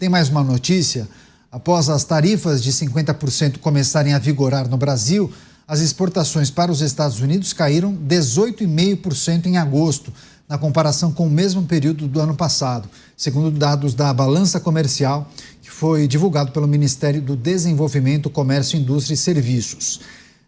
tem mais uma notícia. Após as tarifas de 50% começarem a vigorar no Brasil, as exportações para os Estados Unidos caíram 18,5% em agosto, na comparação com o mesmo período do ano passado, segundo dados da Balança Comercial, que foi divulgado pelo Ministério do Desenvolvimento, Comércio, Indústria e Serviços.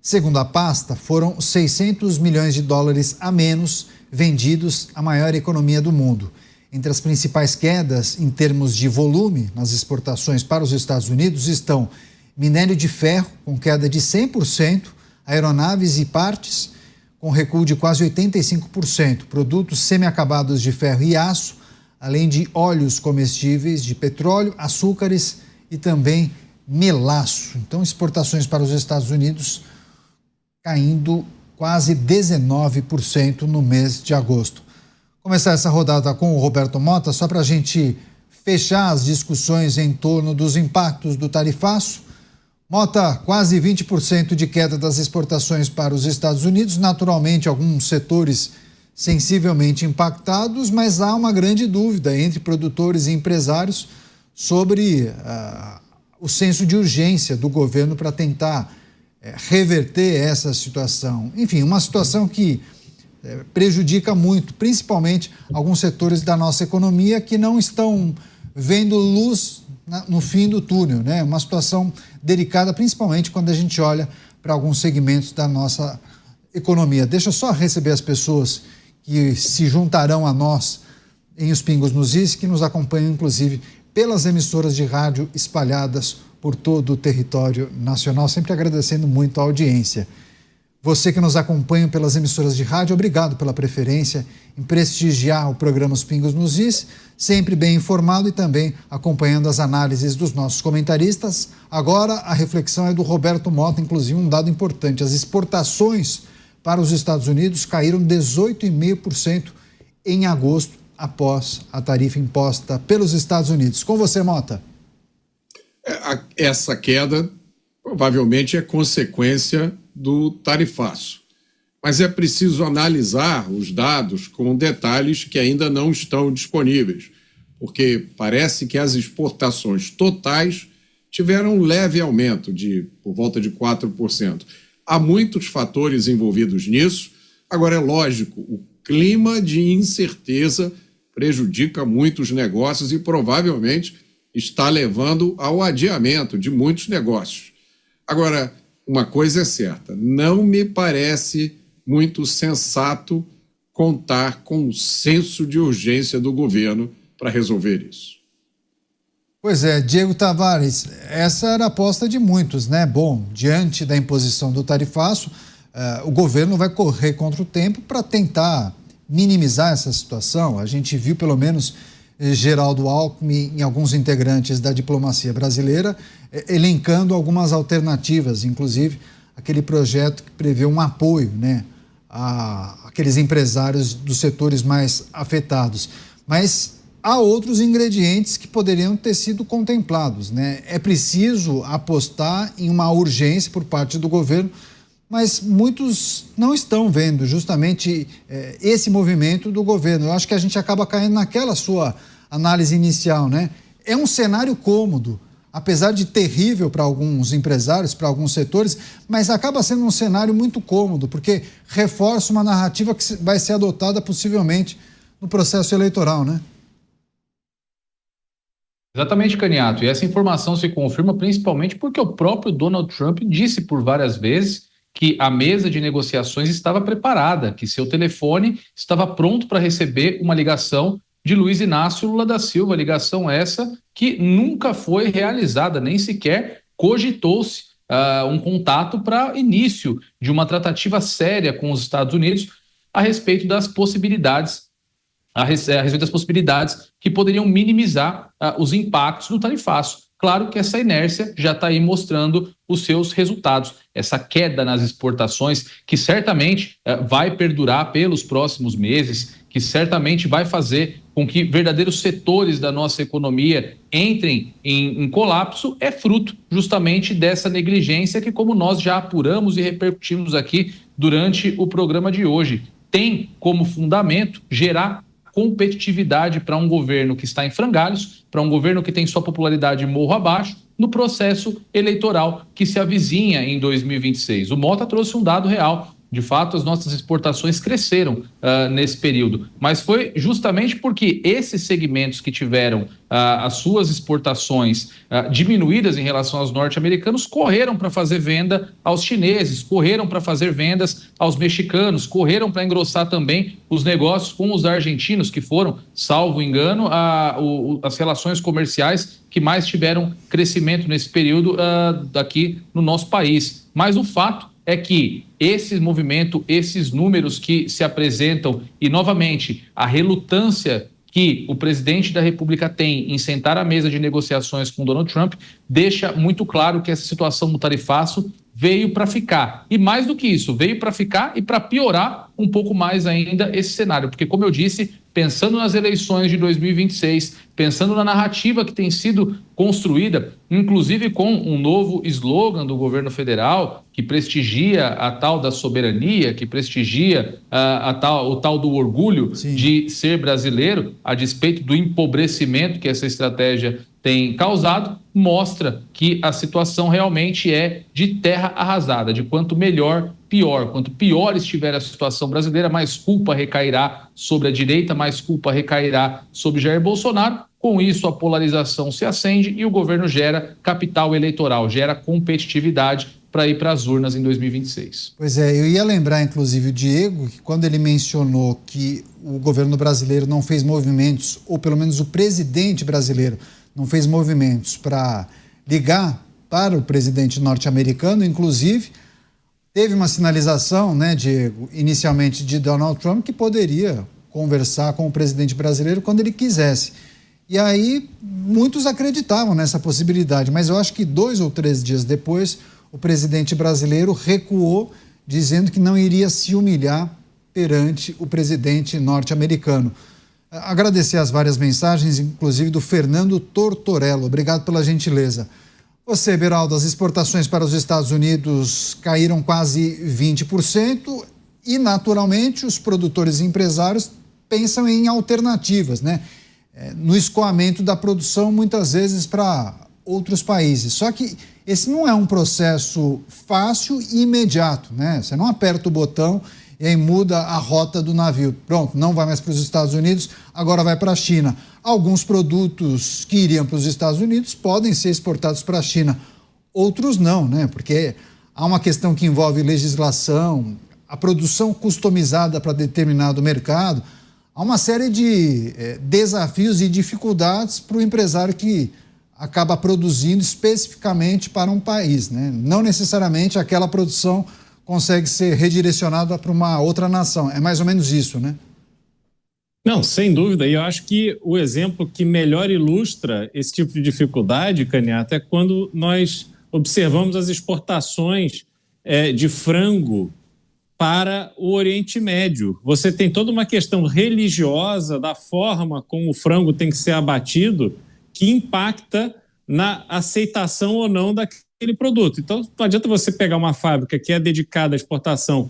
Segundo a pasta, foram 600 milhões de dólares a menos vendidos à maior economia do mundo. Entre as principais quedas em termos de volume nas exportações para os Estados Unidos estão minério de ferro, com queda de 100%, aeronaves e partes, com recuo de quase 85%, produtos semiacabados de ferro e aço, além de óleos comestíveis de petróleo, açúcares e também melaço. Então, exportações para os Estados Unidos caindo quase 19% no mês de agosto. Começar essa rodada com o Roberto Mota, só para a gente fechar as discussões em torno dos impactos do tarifaço. Mota, quase 20% de queda das exportações para os Estados Unidos, naturalmente alguns setores sensivelmente impactados, mas há uma grande dúvida entre produtores e empresários sobre o senso de urgência do governo para tentar reverter essa situação. Enfim, uma situação que prejudica muito, principalmente alguns setores da nossa economia que não estão vendo luz no fim do túnel, né? Uma situação delicada, principalmente quando a gente olha para alguns segmentos da nossa economia. Deixa eu só receber as pessoas que se juntarão a nós em Os Pingos nos Is, que nos acompanham, inclusive, pelas emissoras de rádio espalhadas por todo o território nacional, sempre agradecendo muito a audiência. Você que nos acompanha pelas emissoras de rádio, obrigado pela preferência em prestigiar o programa Os Pingos nos Is, sempre bem informado e também acompanhando as análises dos nossos comentaristas. Agora a reflexão é do Roberto Mota, inclusive um dado importante: as exportações para os Estados Unidos caíram 18,5% em agosto, após a tarifa imposta pelos Estados Unidos. Com você, Mota. Essa queda provavelmente é consequência do tarifaço, mas é preciso analisar os dados com detalhes que ainda não estão disponíveis, porque parece que as exportações totais tiveram um leve aumento por volta de 4%. Há muitos fatores envolvidos nisso. Agora, é lógico, o clima de incerteza prejudica muitos negócios e provavelmente está levando ao adiamento de muitos negócios. Agora, uma coisa é certa, não me parece muito sensato contar com o senso de urgência do governo para resolver isso. Pois é, Diego Tavares, essa era a aposta de muitos, né? Bom, diante da imposição do tarifaço, o governo vai correr contra o tempo para tentar minimizar essa situação. A gente viu, pelo menos, Geraldo Alckmin e alguns integrantes da diplomacia brasileira elencando algumas alternativas, inclusive aquele projeto que prevê um apoio, né, àqueles empresários dos setores mais afetados. Mas há outros ingredientes que poderiam ter sido contemplados, né? É preciso apostar em uma urgência por parte do governo, mas muitos não estão vendo justamente esse movimento do governo. Eu acho que a gente acaba caindo naquela sua análise inicial, né? É um cenário cômodo, apesar de terrível para alguns empresários, para alguns setores, mas acaba sendo um cenário muito cômodo, porque reforça uma narrativa que vai ser adotada possivelmente no processo eleitoral, né? Exatamente, Caniato. E essa informação se confirma principalmente porque o próprio Donald Trump disse por várias vezes que a mesa de negociações estava preparada, que seu telefone estava pronto para receber uma ligação de Luiz Inácio Lula da Silva, ligação essa que nunca foi realizada, nem sequer cogitou-se um contato para início de uma tratativa séria com os Estados Unidos a respeito das possibilidades que poderiam minimizar os impactos do tarifaço. Claro que essa inércia já está aí mostrando os seus resultados. Essa queda nas exportações, que certamente vai perdurar pelos próximos meses, que certamente vai fazer com que verdadeiros setores da nossa economia entrem em colapso, é fruto justamente dessa negligência que, como nós já apuramos e repercutimos aqui durante o programa de hoje, tem como fundamento gerar competitividade para um governo que está em frangalhos, para um governo que tem sua popularidade morro abaixo, no processo eleitoral que se avizinha em 2026. O Mota trouxe um dado real. De fato, as nossas exportações cresceram nesse período, mas foi justamente porque esses segmentos que tiveram as suas exportações diminuídas em relação aos norte-americanos correram para fazer venda aos chineses, correram para fazer vendas aos mexicanos, correram para engrossar também os negócios com os argentinos, que foram, salvo engano, as relações comerciais que mais tiveram crescimento nesse período aqui no nosso país. Mas o fato é que esse movimento, esses números que se apresentam e, novamente, a relutância que o presidente da República tem em sentar à mesa de negociações com Donald Trump deixa muito claro que essa situação do tarifaço veio para ficar. E mais do que isso, veio para ficar e para piorar um pouco mais ainda esse cenário. Porque, como eu disse, pensando nas eleições de 2026, pensando na narrativa que tem sido construída, inclusive com um novo slogan do governo federal, que prestigia a tal da soberania, que prestigia o tal do orgulho Sim. de ser brasileiro, a despeito do empobrecimento que essa estratégia tem causado, mostra que a situação realmente é de terra arrasada, de quanto melhor, pior. Quanto pior estiver a situação brasileira, mais culpa recairá sobre a direita, mais culpa recairá sobre Jair Bolsonaro. Com isso, a polarização se acende e o governo gera capital eleitoral, gera competitividade para ir para as urnas em 2026. Pois é, eu ia lembrar, inclusive, o Diego, que quando ele mencionou que o governo brasileiro não fez movimentos, ou pelo menos o presidente brasileiro não fez movimentos para ligar para o presidente norte-americano, inclusive, teve uma sinalização, né, Diego, inicialmente de Donald Trump, que poderia conversar com o presidente brasileiro quando ele quisesse. E aí, muitos acreditavam nessa possibilidade, mas eu acho que 2 ou 3 dias depois, o presidente brasileiro recuou, dizendo que não iria se humilhar perante o presidente norte-americano. Agradecer as várias mensagens, inclusive do Fernando Tortorello. Obrigado pela gentileza. Você, Beraldo, as exportações para os Estados Unidos caíram quase 20% e, naturalmente, os produtores e empresários pensam em alternativas, né? No escoamento da produção, muitas vezes, para outros países. Só que esse não é um processo fácil e imediato, né? Você não aperta o botão e aí muda a rota do navio. Pronto, não vai mais para os Estados Unidos, agora vai para a China. Alguns produtos que iriam para os Estados Unidos podem ser exportados para a China. Outros não, né? Porque há uma questão que envolve legislação, a produção customizada para determinado mercado. Há uma série de desafios e dificuldades para o empresário que acaba produzindo especificamente para um país, né? Não necessariamente aquela produção consegue ser redirecionada para uma outra nação. É mais ou menos isso, né? Não, sem dúvida. E eu acho que o exemplo que melhor ilustra esse tipo de dificuldade, Caniato, é quando nós observamos as exportações de frango para o Oriente Médio. Você tem toda uma questão religiosa da forma como o frango tem que ser abatido que impacta na aceitação ou não daquele produto. Então, não adianta você pegar uma fábrica que é dedicada à exportação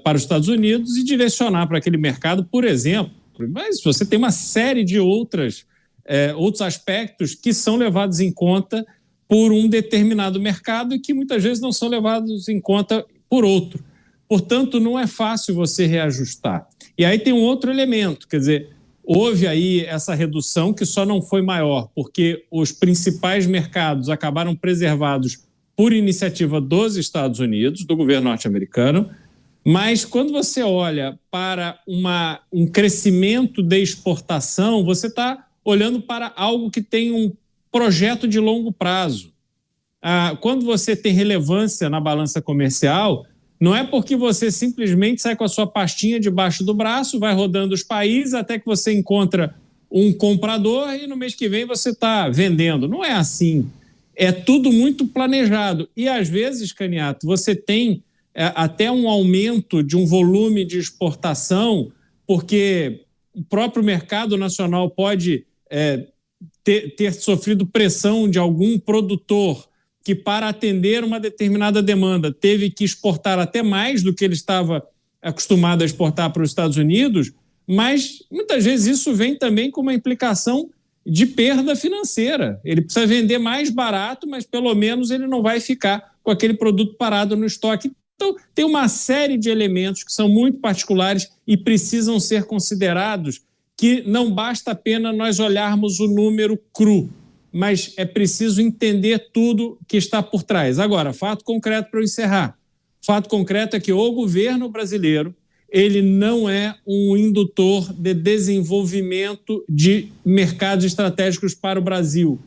para os Estados Unidos e direcionar para aquele mercado, por exemplo. Mas você tem uma série de outros aspectos que são levados em conta por um determinado mercado e que muitas vezes não são levados em conta por outro. Portanto, não é fácil você reajustar. E aí tem um outro elemento, quer dizer, houve aí essa redução que só não foi maior porque os principais mercados acabaram preservados por iniciativa dos Estados Unidos, do governo norte-americano, mas quando você olha para um crescimento de exportação, você está olhando para algo que tem um projeto de longo prazo. Quando você tem relevância na balança comercial, não é porque você simplesmente sai com a sua pastinha debaixo do braço, vai rodando os países até que você encontra um comprador e no mês que vem você está vendendo. Não é assim. É tudo muito planejado. E às vezes, Caniato, você tem até um aumento de um volume de exportação, porque o próprio mercado nacional pode ter sofrido pressão de algum produtor que, para atender uma determinada demanda, teve que exportar até mais do que ele estava acostumado a exportar para os Estados Unidos, mas muitas vezes isso vem também com uma implicação de perda financeira. Ele precisa vender mais barato, mas pelo menos ele não vai ficar com aquele produto parado no estoque. Então, tem uma série de elementos que são muito particulares e precisam ser considerados, que não basta apenas nós olharmos o número cru, mas é preciso entender tudo que está por trás. Agora, fato concreto para eu encerrar. Fato concreto é que o governo brasileiro ele não é um indutor de desenvolvimento de mercados estratégicos para o Brasil.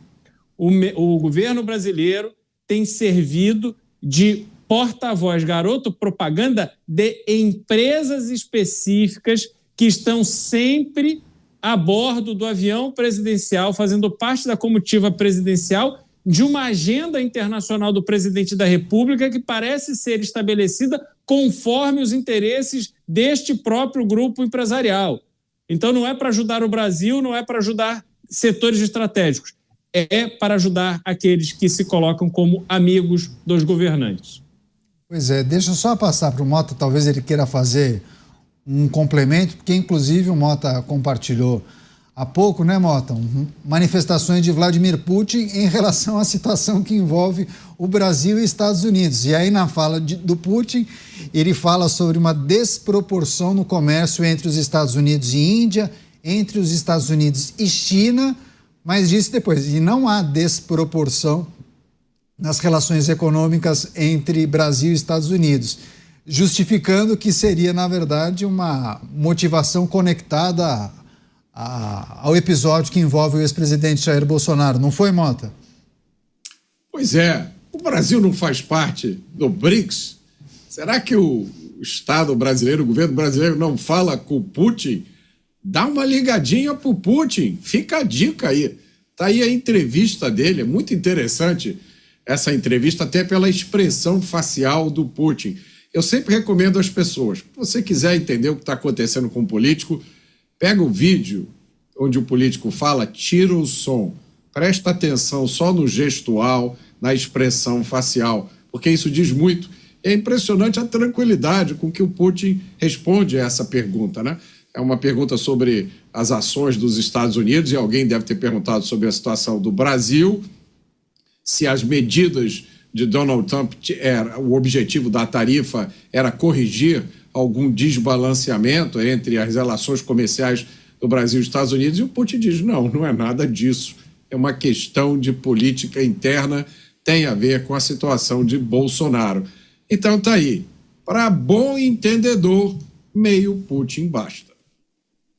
O governo brasileiro tem servido de porta-voz, garoto propaganda de empresas específicas que estão sempre a bordo do avião presidencial, fazendo parte da comitiva presidencial de uma agenda internacional do presidente da República que parece ser estabelecida conforme os interesses deste próprio grupo empresarial. Então não é para ajudar o Brasil, não é para ajudar setores estratégicos, é para ajudar aqueles que se colocam como amigos dos governantes. Pois é, deixa eu só passar para o Mota, talvez ele queira fazer um complemento, porque inclusive o Mota compartilhou há pouco, né, Mota, manifestações de Vladimir Putin em relação à situação que envolve o Brasil e Estados Unidos. E aí na fala do Putin, ele fala sobre uma desproporção no comércio entre os Estados Unidos e Índia, entre os Estados Unidos e China, mas disse depois, e não há desproporção nas relações econômicas entre Brasil e Estados Unidos, justificando que seria, na verdade, uma motivação conectada ao episódio que envolve o ex-presidente Jair Bolsonaro. Não foi, Mota? Pois é. O Brasil não faz parte do BRICS? Será que o Estado brasileiro, o governo brasileiro não fala com o Putin? Dá uma ligadinha pro Putin. Fica a dica aí. Tá aí a entrevista dele. É muito interessante essa entrevista, até pela expressão facial do Putin. Eu sempre recomendo às pessoas, se você quiser entender o que está acontecendo com o político, pega o vídeo onde o político fala, tira o som, presta atenção só no gestual, na expressão facial, porque isso diz muito. É impressionante a tranquilidade com que o Putin responde a essa pergunta, né? É uma pergunta sobre as ações dos Estados Unidos, e alguém deve ter perguntado sobre a situação do Brasil, se as medidas de Donald Trump, o objetivo da tarifa era corrigir algum desbalanceamento entre as relações comerciais do Brasil e Estados Unidos, e o Putin diz, não é nada disso, é uma questão de política interna, tem a ver com a situação de Bolsonaro. Então tá aí, para bom entendedor, meio Putin basta.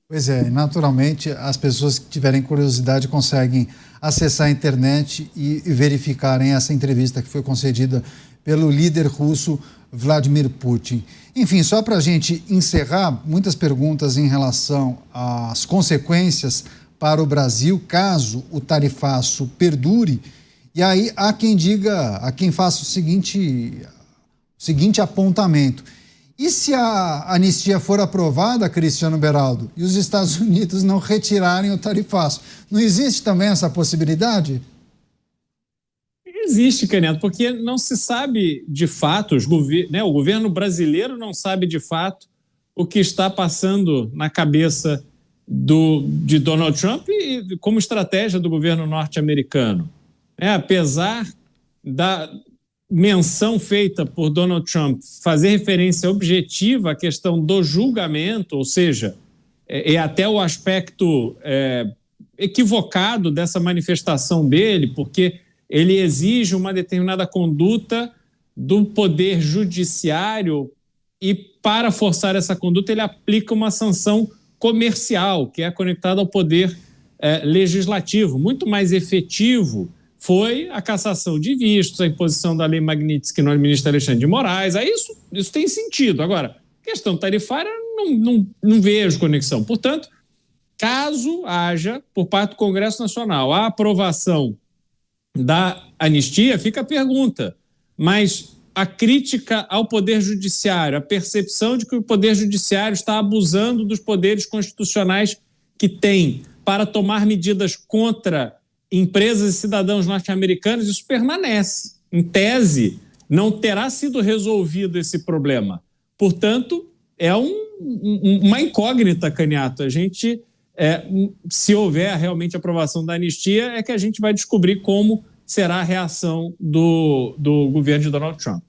Pois é, naturalmente as pessoas que tiverem curiosidade conseguem acessar a internet e verificarem essa entrevista que foi concedida pelo líder russo Vladimir Putin. Enfim, só para a gente encerrar, muitas perguntas em relação às consequências para o Brasil caso o tarifaço perdure. E aí há quem diga, há quem faça o seguinte apontamento. E se a anistia for aprovada, Cristiano Beraldo, e os Estados Unidos não retirarem o tarifaço? Não existe também essa possibilidade? Existe, Caneto, porque não se sabe de fato, o governo brasileiro não sabe de fato o que está passando na cabeça de Donald Trump e como estratégia do governo norte-americano. Apesar da menção feita por Donald Trump fazer referência objetiva à questão do julgamento, ou seja, até o aspecto equivocado dessa manifestação dele, porque ele exige uma determinada conduta do poder judiciário e, para forçar essa conduta, ele aplica uma sanção comercial, que é conectada ao poder legislativo. Muito mais efetivo foi a cassação de vistos, a imposição da lei Magnitsky no ministro Alexandre de Moraes. Aí isso tem sentido. Agora, questão tarifária, não vejo conexão. Portanto, caso haja, por parte do Congresso Nacional, a aprovação da anistia, fica a pergunta. Mas a crítica ao Poder Judiciário, a percepção de que o Poder Judiciário está abusando dos poderes constitucionais que tem para tomar medidas contra empresas e cidadãos norte-americanos, isso permanece. Em tese, não terá sido resolvido esse problema. Portanto, é uma incógnita, Caniato. A gente, se houver realmente aprovação da anistia, é que a gente vai descobrir como será a reação do governo de Donald Trump.